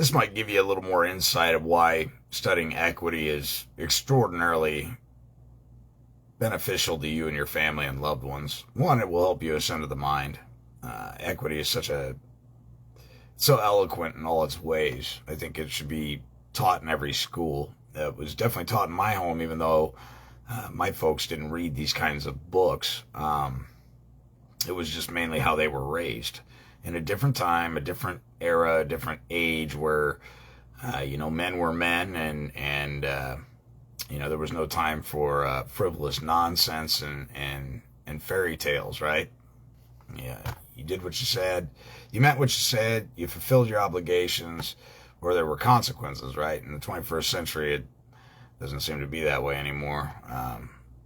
This might give you a little more insight of why studying equity is extraordinarily beneficial to you and your family and loved ones. One, it will help you ascend to the mind. Equity is so eloquent in all its ways. I think it should be taught in every school. It was definitely taught in my home, even though my folks didn't read these kinds of books. It was just mainly how they were raised in a different time, a different era, a different age where, men were men and there was no time for frivolous nonsense and fairy tales, right? Yeah, you did what you said. You meant what you said. You fulfilled your obligations, or there were consequences, right? In the 21st century, it doesn't seem to be that way anymore.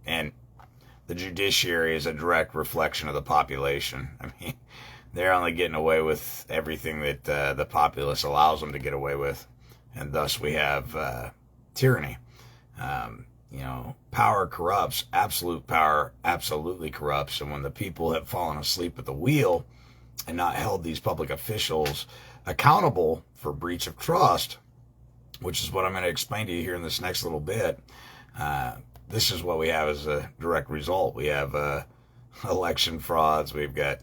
And the judiciary is a direct reflection of the population. I mean, they're only getting away with everything that the populace allows them to get away with. And thus we have tyranny. Power corrupts. Absolute power absolutely corrupts. And when the people have fallen asleep at the wheel and not held these public officials accountable for breach of trust, which is what I'm going to explain to you here in this next little bit, this is what we have as a direct result. We have election frauds. We've got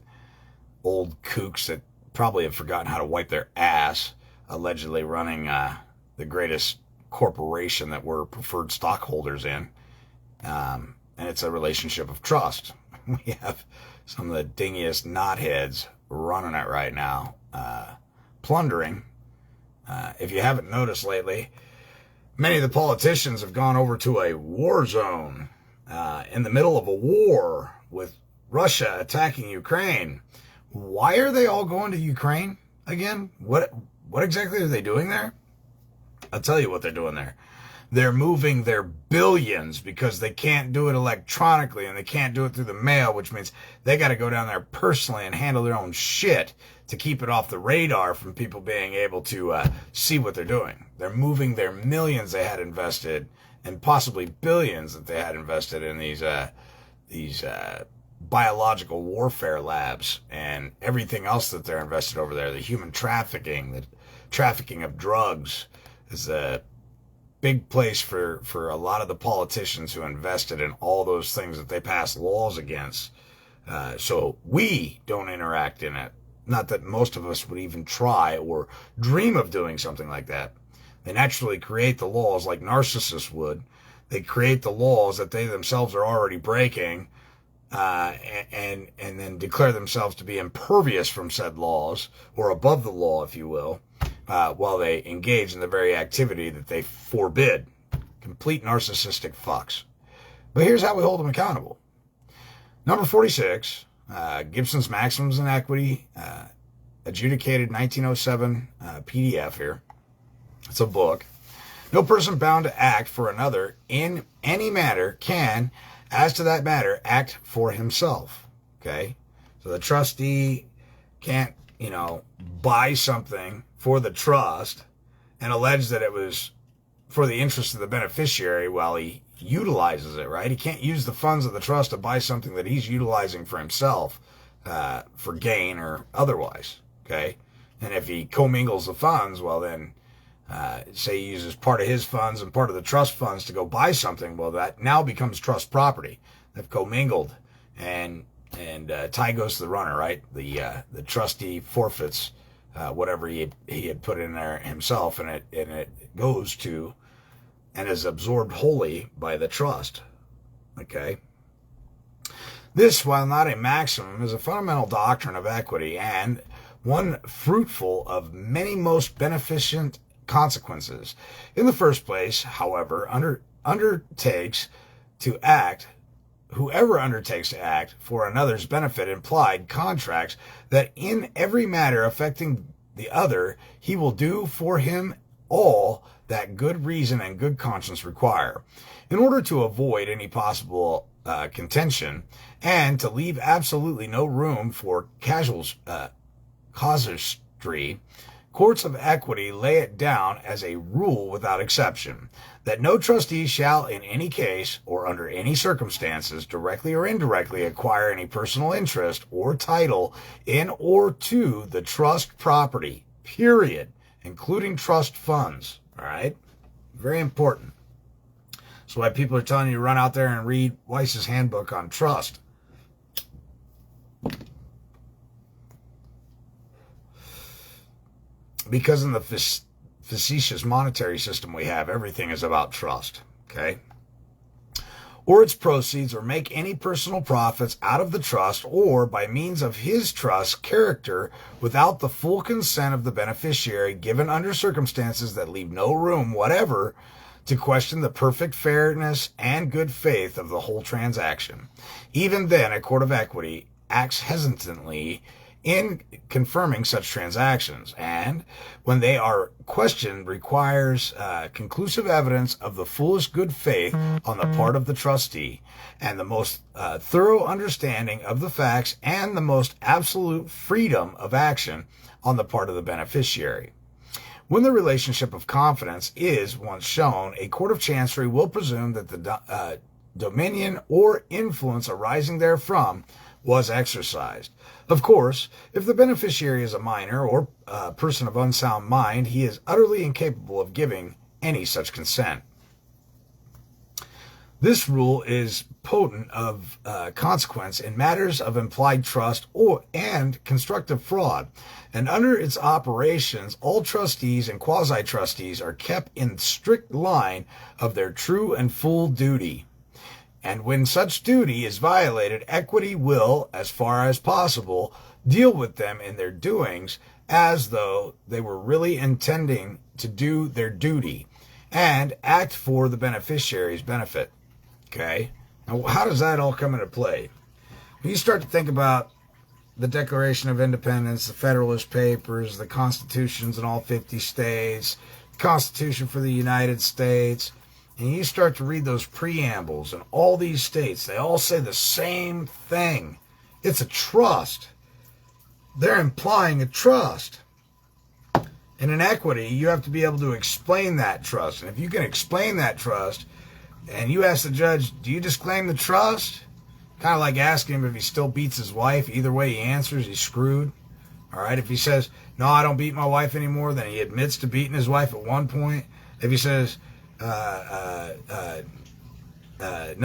old kooks that probably have forgotten how to wipe their ass, allegedly running the greatest corporation that we're preferred stockholders in. And it's a relationship of trust. We have some of the dingiest knotheads running it right now, plundering. If you haven't noticed lately, many of the politicians have gone over to a war zone in the middle of a war with Russia attacking Ukraine. Why are they all going to Ukraine again? What exactly are they doing there? I'll tell you what they're doing there. They're moving their billions because they can't do it electronically and they can't do it through the mail, which means they got to go down there personally and handle their own shit to keep it off the radar from people being able to see what they're doing. They're moving their millions they had invested and possibly billions that they had invested in these biological warfare labs and everything else that they're invested over there. The human trafficking, the trafficking of drugs is a big place for a lot of the politicians who invested in all those things that they passed laws against. So we don't interact in it. Not that most of us would even try or dream of doing something like that. They naturally create the laws like narcissists would. They create the laws that they themselves are already breaking, and then declare themselves to be impervious from said laws, or above the law, if you will, while they engage in the very activity that they forbid. Complete narcissistic fucks. But here's how we hold them accountable. Number 46, Gibson's Maxims in Equity, adjudicated 1907 PDF here. It's a book. No person bound to act for another in any matter can, as to that matter, act for himself. Okay? So the trustee can't, buy something for the trust and allege that it was for the interest of the beneficiary while he utilizes it, right? He can't use the funds of the trust to buy something that he's utilizing for himself, for gain or otherwise, okay? And if he commingles the funds, well then, say he uses part of his funds and part of the trust funds to go buy something, well that now becomes trust property. They've commingled, and tie goes to the runner, right? The trustee forfeits whatever he had put in there himself, and it goes to and is absorbed wholly by the trust. Okay? This, while not a maximum, is a fundamental doctrine of equity and one fruitful of many most beneficent consequences. In the first place, however, whoever undertakes to act for another's benefit implied contracts that in every matter affecting the other, he will do for him all that good reason and good conscience require. In order to avoid any possible contention and to leave absolutely no room for casuistry, courts of equity lay it down as a rule without exception that no trustee shall in any case or under any circumstances, directly or indirectly, acquire any personal interest or title in or to the trust property, period. including trust funds. All right? Very important. That's why people are telling you to run out there and read Weiss's handbook on trust. Because in the facetious monetary system we have, everything is about trust. Okay? Or its proceeds, or make any personal profits out of the trust, or by means of his trust character, without the full consent of the beneficiary, given under circumstances that leave no room whatever to question the perfect fairness and good faith of the whole transaction. Even then, a court of equity acts hesitantly in confirming such transactions, and when they are questioned, requires conclusive evidence of the fullest good faith on the part of the trustee, and the most thorough understanding of the facts, and the most absolute freedom of action on the part of the beneficiary. When the relationship of confidence is once shown, a court of chancery will presume that the dominion or influence arising therefrom was exercised. Of course, if the beneficiary is a minor or a person of unsound mind, he is utterly incapable of giving any such consent. This rule is potent of consequence in matters of implied trust and constructive fraud, and under its operations, all trustees and quasi-trustees are kept in strict line of their true and full duty. And when such duty is violated, equity will, as far as possible, deal with them in their doings as though they were really intending to do their duty and act for the beneficiary's benefit. Okay? Now, how does that all come into play? When you start to think about the Declaration of Independence, the Federalist Papers, the constitutions in all 50 states, the Constitution for the United States, and you start to read those preambles in all these states, they all say the same thing. It's a trust. They're implying a trust. And in equity, you have to be able to explain that trust. And if you can explain that trust, and you ask the judge, do you disclaim the trust? Kind of like asking him if he still beats his wife. Either way he answers, he's screwed. All right, if he says, no, I don't beat my wife anymore, then he admits to beating his wife at one point. If he says, no,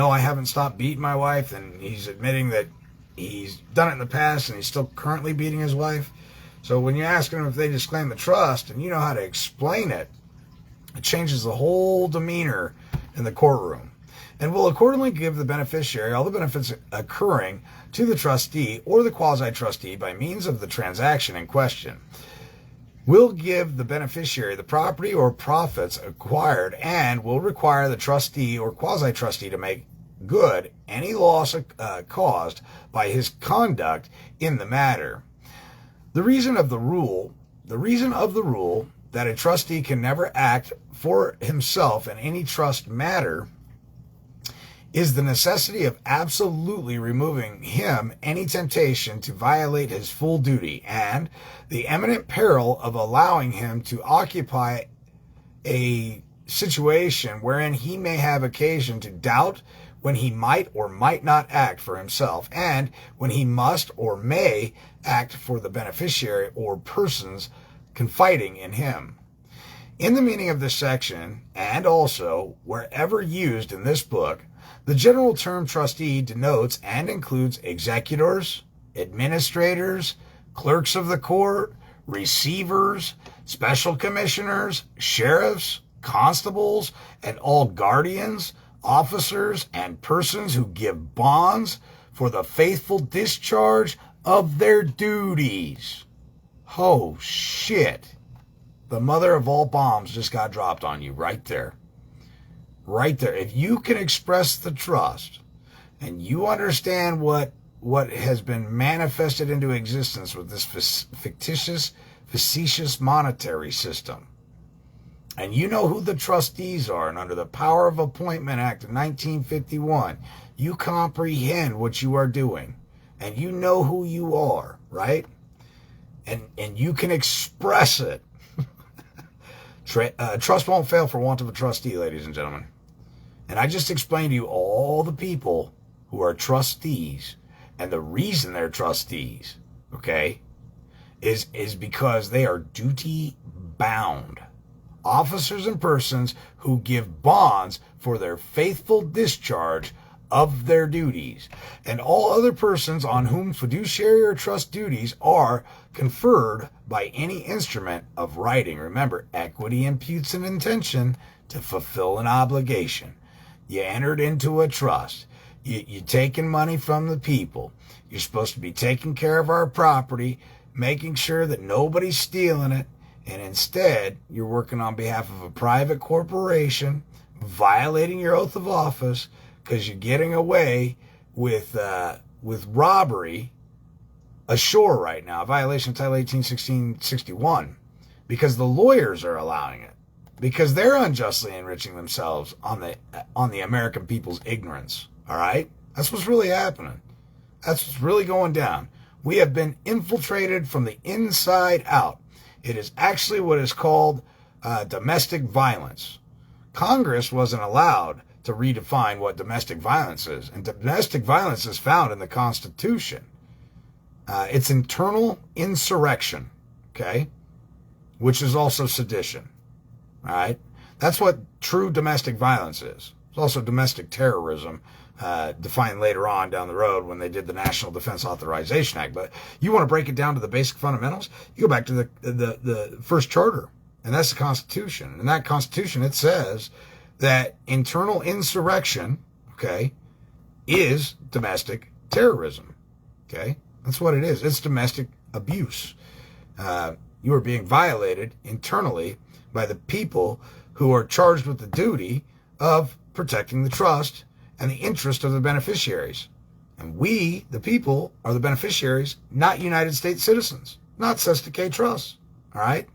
I haven't stopped beating my wife, and he's admitting that he's done it in the past and he's still currently beating his wife. So when you're asking them if they disclaim the trust and you know how to explain it, it changes the whole demeanor in the courtroom, and will accordingly give the beneficiary all the benefits occurring to the trustee or the quasi-trustee by means of the transaction in question. Will give the beneficiary the property or profits acquired, and will require the trustee or quasi-trustee to make good any loss caused by his conduct in the matter. The reason of the rule that a trustee can never act for himself in any trust matter is the necessity of absolutely removing him any temptation to violate his full duty, and the imminent peril of allowing him to occupy a situation wherein he may have occasion to doubt when he might or might not act for himself, and when he must or may act for the beneficiary or persons confiding in him. In the meaning of this section, and also wherever used in this book, the general term trustee denotes and includes executors, administrators, clerks of the court, receivers, special commissioners, sheriffs, constables, and all guardians, officers, and persons who give bonds for the faithful discharge of their duties. Oh, shit. The mother of all bombs just got dropped on you right there. Right there. If you can express the trust and you understand what has been manifested into existence with this facetious monetary system, and you know who the trustees are, and under the Power of Appointment Act of 1951, you comprehend what you are doing, and you know who you are, right? And you can express it. Trust won't fail for want of a trustee, ladies and gentlemen. And I just explained to you all the people who are trustees, and the reason they're trustees, okay, is because they are duty bound. Officers and persons who give bonds for their faithful discharge of their duties, and all other persons on whom fiduciary or trust duties are conferred by any instrument of writing. Remember, equity imputes an intention to fulfill an obligation. You entered into a trust. You're taking money from the people. You're supposed to be taking care of our property, making sure that nobody's stealing it, and instead you're working on behalf of a private corporation, violating your oath of office, because you're getting away with robbery ashore right now, violation of Title 18, 1661, because the lawyers are allowing it, because they're unjustly enriching themselves on the American people's ignorance. All right, that's what's really happening. That's what's really going down. We have been infiltrated from the inside out. It is actually what is called domestic violence. Congress wasn't allowed to redefine what domestic violence is. And domestic violence is found in the Constitution. It's internal insurrection, okay? Which is also sedition, all right? That's what true domestic violence is. It's also domestic terrorism, defined later on down the road when they did the National Defense Authorization Act. But you want to break it down to the basic fundamentals, you go back to the first charter, and that's the Constitution. And in that Constitution, it says that internal insurrection, okay, is domestic terrorism, okay? That's what it is. It's domestic abuse. You are being violated internally by the people who are charged with the duty of protecting the trust and the interest of the beneficiaries. And we, the people, are the beneficiaries, not United States citizens, not Cestui Que Trust, all right?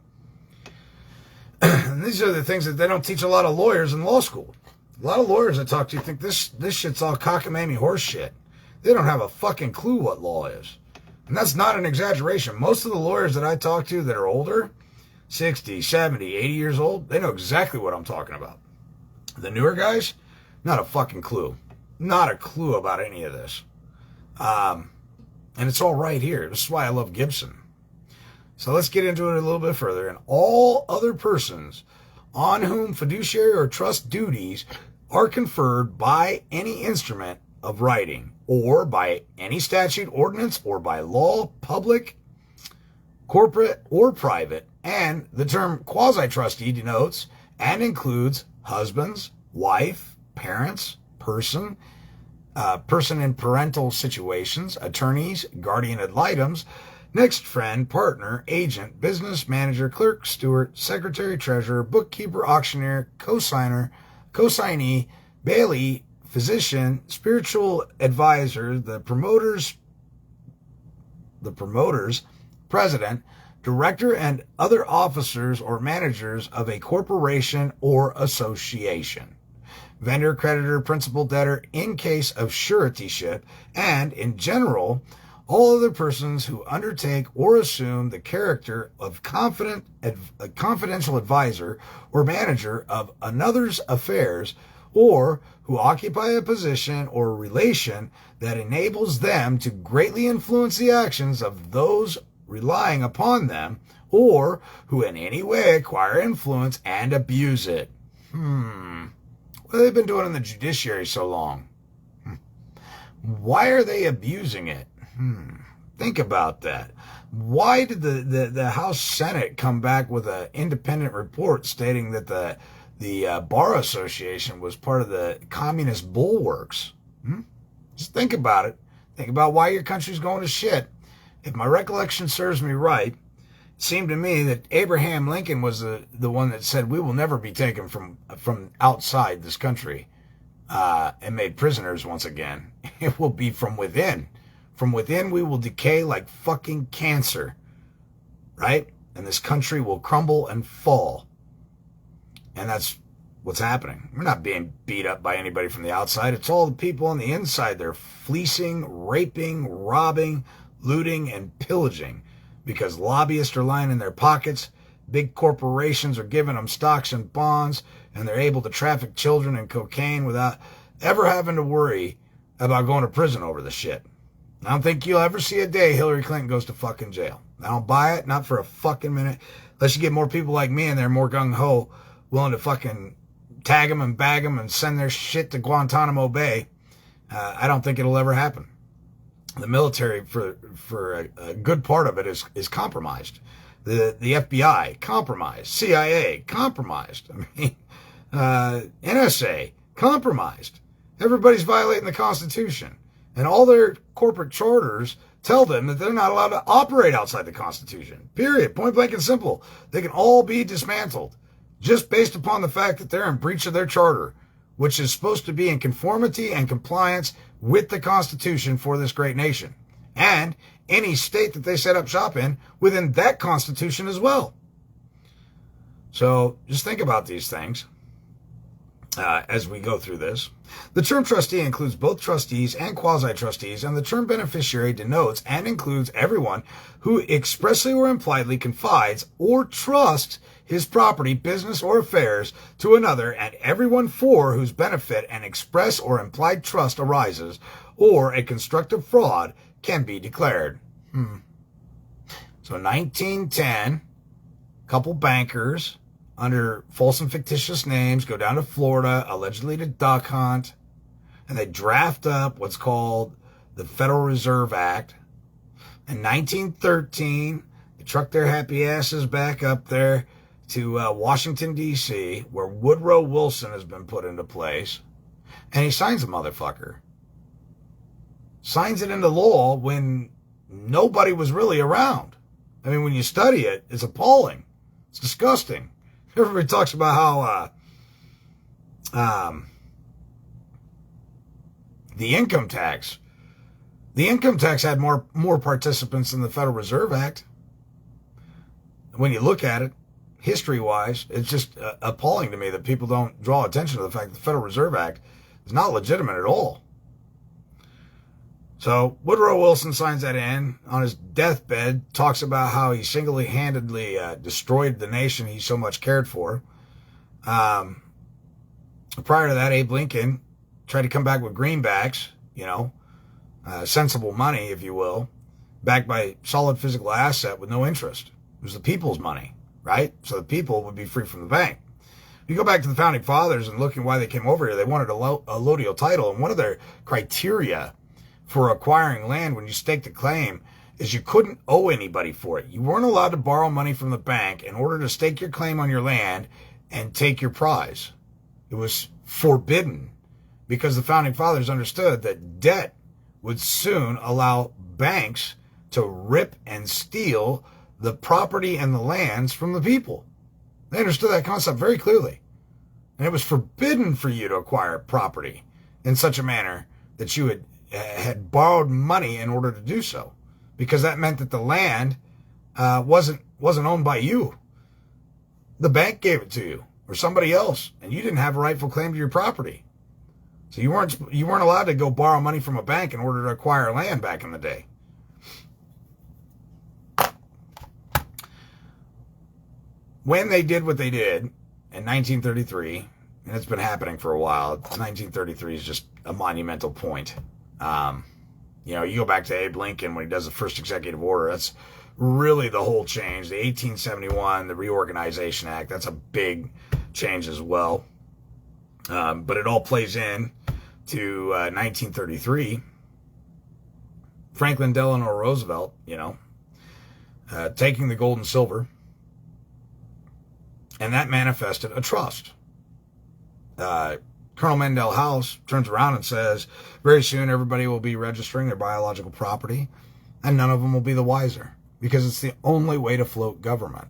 And these are the things that they don't teach a lot of lawyers in law school. A lot of lawyers I talk to think this shit's all cockamamie horse shit. They don't have a fucking clue what law is. And that's not an exaggeration. Most of the lawyers that I talk to that are older, 60, 70, 80 years old, they know exactly what I'm talking about. The newer guys, not a fucking clue. Not a clue about any of this. And it's all right here. This is why I love Gibson. So let's get into it a little bit further. And all other persons on whom fiduciary or trust duties are conferred by any instrument of writing, or by any statute, ordinance, or by law, public, corporate, or private. And the term quasi-trustee denotes and includes husbands, wife, parents, person in parental situations, attorneys, guardian ad litems, next friend, partner, agent, business manager, clerk, steward, secretary, treasurer, bookkeeper, auctioneer, consignee, bailee, physician, spiritual advisor, the promoters, president, director, and other officers or managers of a corporation or association. Vendor, creditor, principal, debtor, in case of suretyship, and, in general, all other persons who undertake or assume the character of a confidential advisor or manager of another's affairs, or who occupy a position or relation that enables them to greatly influence the actions of those relying upon them, or who in any way acquire influence and abuse it. What have they been doing in the judiciary so long? Why are they abusing it? Think about that. Why did the House Senate come back with an independent report stating that the Bar Association was part of the communist bulwarks? Just think about it. Think about why your country's going to shit. If my recollection serves me right, it seemed to me that Abraham Lincoln was the one that said, we will never be taken from outside this country and made prisoners once again. It will be from within. From within, we will decay like fucking cancer, right? And this country will crumble and fall. And that's what's happening. We're not being beat up by anybody from the outside. It's all the people on the inside. They're fleecing, raping, robbing, looting, and pillaging because lobbyists are lying in their pockets. Big corporations are giving them stocks and bonds, and they're able to traffic children and cocaine without ever having to worry about going to prison over the shit. I don't think you'll ever see a day Hillary Clinton goes to fucking jail. I don't buy it, not for a fucking minute. Unless you get more people like me in there, more gung-ho, willing to fucking tag them and bag them and send their shit to Guantanamo Bay. I don't think it'll ever happen. The military, for a good part of it, is compromised. The FBI, compromised. CIA, compromised. I mean, NSA, compromised. Everybody's violating the Constitution. And all their corporate charters tell them that they're not allowed to operate outside the Constitution. Period. Point blank and simple. They can all be dismantled just based upon the fact that they're in breach of their charter, which is supposed to be in conformity and compliance with the Constitution for this great nation. And any state that they set up shop in within that Constitution as well. So just think about these things as we go through this. The term trustee includes both trustees and quasi-trustees, and the term beneficiary denotes and includes everyone who expressly or impliedly confides or trusts his property, business, or affairs to another, and everyone for whose benefit an express or implied trust arises, or a constructive fraud can be declared. So 1910, a couple bankers under false and fictitious names go down to Florida, allegedly to duck hunt, and they draft up what's called the Federal Reserve Act. In 1913, they truck their happy asses back up there to Washington, D.C., where Woodrow Wilson has been put into place, and he signs the motherfucker. Signs it into law when nobody was really around. I mean, when you study it, it's appalling. It's disgusting. Everybody talks about how the income tax had more participants than the Federal Reserve Act. When you look at it, history-wise, it's just appalling to me that people don't draw attention to the fact that the Federal Reserve Act is not legitimate at all. So Woodrow Wilson signs that in on his deathbed, talks about how he single-handedly destroyed the nation he so much cared for. Prior to that, Abe Lincoln tried to come back with greenbacks, sensible money, if you will, backed by solid physical asset with no interest. It was the people's money, right? So the people would be free from the bank. You go back to the Founding Fathers and looking why they came over here, they wanted a allodial title, and one of their criteria for acquiring land when you staked a claim is you couldn't owe anybody for it. You weren't allowed to borrow money from the bank in order to stake your claim on your land and take your prize. It was forbidden because the Founding Fathers understood that debt would soon allow banks to rip and steal the property and the lands from the people. They understood that concept very clearly. And it was forbidden for you to acquire property in such a manner that you had borrowed money in order to do so, because that meant that the land wasn't owned by you. The bank gave it to you or somebody else, and you didn't have a rightful claim to your property. So you weren't allowed to go borrow money from a bank in order to acquire land back in the day. When they did what they did in 1933, and it's been happening for a while, 1933 is just a monumental point. You go back to Abe Lincoln when he does the first executive order. That's really the whole change. The 1871, the Reorganization Act, that's a big change as well. But it all plays in to 1933. Franklin Delano Roosevelt, taking the gold and silver, and that manifested a trust. Colonel Mandel House turns around and says, very soon everybody will be registering their biological property, and none of them will be the wiser, because it's the only way to float government.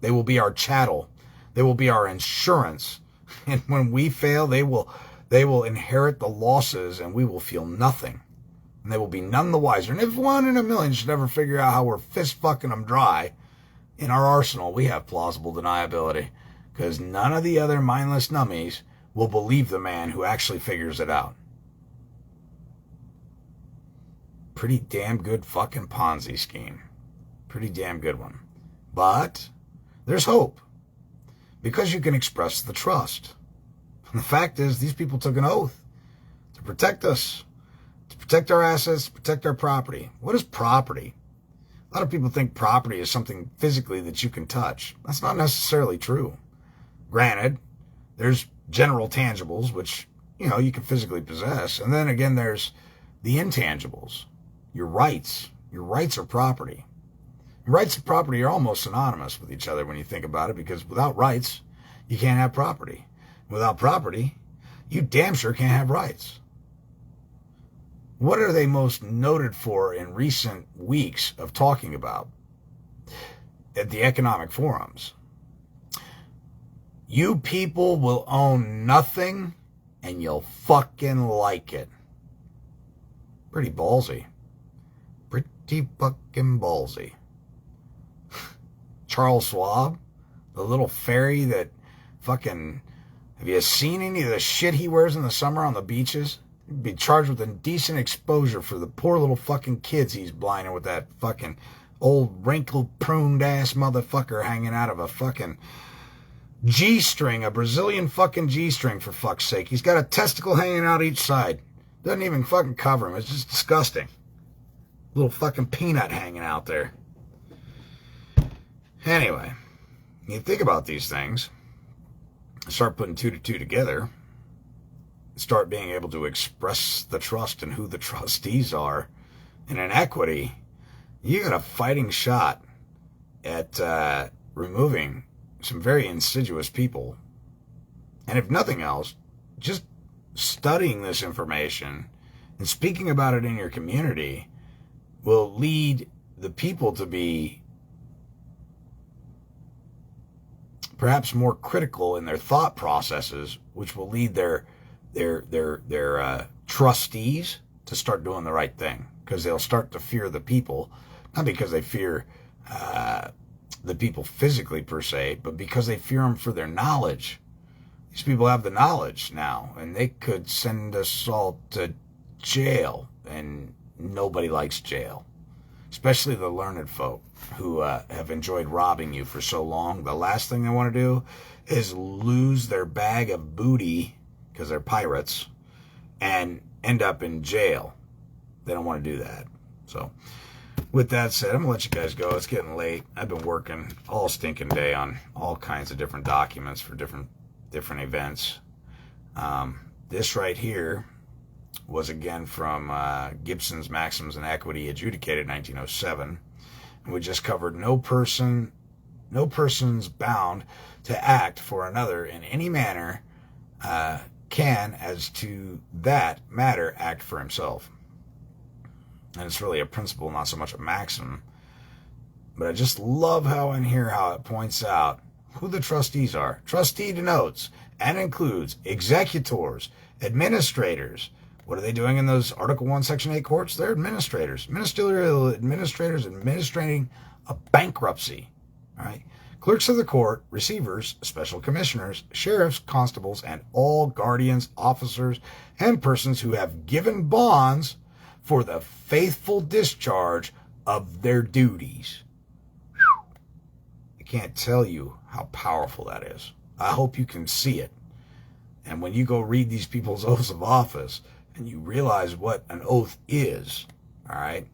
They will be our chattel. They will be our insurance. And when we fail, they will inherit the losses, and we will feel nothing. And they will be none the wiser. And if 1 in a million should ever figure out how we're fist fucking them dry, in our arsenal, we have plausible deniability, because none of the other mindless nummies will believe the man who actually figures it out. Pretty damn good fucking Ponzi scheme. Pretty damn good one. But there's hope, because you can express the trust. And the fact is, these people took an oath to protect us, To protect our assets, protect our property. What is property? A lot of people think property is something physically that you can touch. That's not necessarily true. Granted, there's general tangibles, which, you can physically possess. And then again, there's the intangibles, your rights. Your rights are property. Rights and property are almost synonymous with each other when you think about it, because without rights, you can't have property. Without property, you damn sure can't have rights. What are they most noted for in recent weeks of talking about at the economic forums? You people will own nothing and you'll fucking like it. Pretty ballsy. Pretty fucking ballsy. Charles Schwab, the little fairy that fucking... Have you seen any of the shit he wears in the summer on the beaches? He'd be charged with indecent exposure for the poor little fucking kids he's blinding with that fucking old wrinkled pruned ass motherfucker hanging out of a fucking G-string, a Brazilian fucking G-string, for fuck's sake. He's got a testicle hanging out each side. Doesn't even fucking cover him. It's just disgusting. Little fucking peanut hanging out there. Anyway, you think about these things, start putting two to two together, start being able to express the trust and who the trustees are. And in equity, you got a fighting shot at removing some very insidious people. And if nothing else, just studying this information and speaking about it in your community will lead the people to be perhaps more critical in their thought processes, which will lead their trustees to start doing the right thing, because they'll start to fear the people, not because they fear the people physically per se, but because they fear them for their knowledge. These people have the knowledge now, and they could send us all to jail, and nobody likes jail, especially the learned folk who have enjoyed robbing you for so long. The last thing they want to do is lose their bag of booty, because they're pirates, and end up in jail. They don't want to do that. So with that said, I'm going to let you guys go. It's getting late. I've been working all stinking day on all kinds of different documents for different events. This right here was again from Gibson's Maxims and Equity, adjudicated 1907. And we just covered no person's bound to act for another in any manner can, as to that matter, act for himself. And it's really a principle, not so much a maxim. But I just love how in here, how it points out who the trustees are. Trustee denotes and includes executors, administrators. What are they doing in those Article 1, Section 8 courts? They're administrators. Ministerial administrators administrating a bankruptcy. All right. Clerks of the court, receivers, special commissioners, sheriffs, constables, and all guardians, officers, and persons who have given bonds for the faithful discharge of their duties. Whew. I can't tell you how powerful that is. I hope you can see it. And when you go read these people's oaths of office and you realize what an oath is, all right,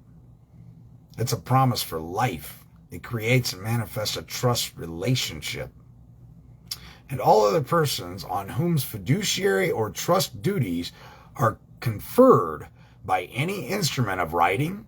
it's a promise for life. It creates and manifests a trust relationship. And all other persons on whom fiduciary or trust duties are conferred by any instrument of writing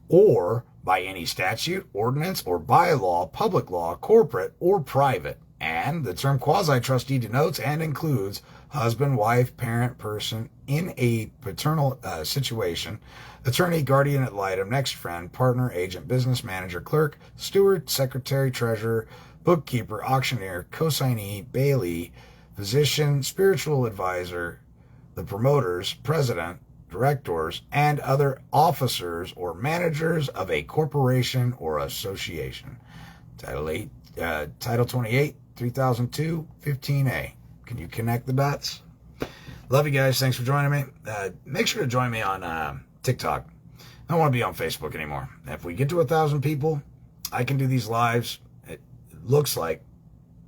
or by any statute, ordinance, or bylaw, public law, corporate, or private. And the term quasi-trustee denotes and includes husband, wife, parent, person in a paternal situation, attorney, guardian ad litem, next friend, partner, agent, business manager, clerk, steward, secretary, treasurer, bookkeeper, auctioneer, consignee, bailee, physician, spiritual advisor, the promoters, president, directors, and other officers or managers of a corporation or association. Title 28, 3002, 15A. Can you connect the dots? Love you guys. Thanks for joining me. Make sure to join me on TikTok. I don't want to be on Facebook anymore. If we get to 1,000 people, I can do these lives, it looks like,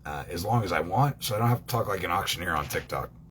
as long as I want, so I don't have to talk like an auctioneer on TikTok.